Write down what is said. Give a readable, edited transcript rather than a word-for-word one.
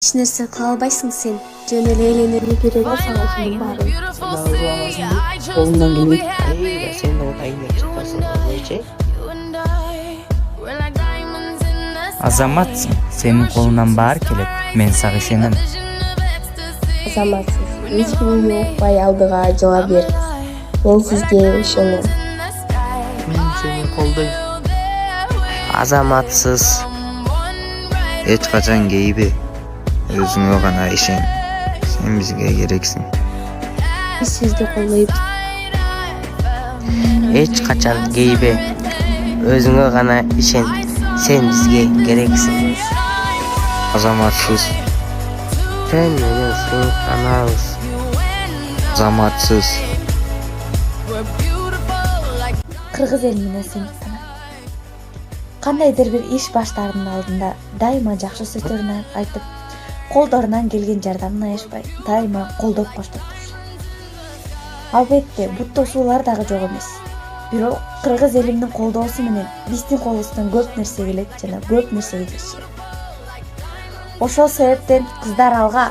Эч нерсе кыла албайсың сен. Жөн эле эйленип Керек сага ушунун баары. Колундан келбейт. Сен да айнек чыккансың болчу. Азаматсың, сенин колуңан баары келет. Мен сага ишенем. Азаматсыз. Эч кимге укпай алдыга жыла бериңиз. Мен сизге ишенем. Мен сени колдойм. Азаматсыз. Эч качан кейби. Өзүңө гана ишен. Сен бизге керексиң. Биз сизди колдойбуз. Эч качан кейби. Өзүңө гана ишен. Сен бизге керексиң. Азаматсыз. Сен менен сыйынганабыз. Азаматсыз. Кыргыз эли менен сыйынтана. Кандайдыр бир иш баштаардын алдында дайыма жакшы сөздөрүн айтып, колдорунан келген жардамын аябай дайыма колдоп коштоп турушат. Албетте, буттошуулар дагы жок эмес. Бирок кыргыз элимдин колдоосу менен биздин колубуздан көп нерсе келет жана көп нерсеге жетишет. Ошол себептен кыздар алга!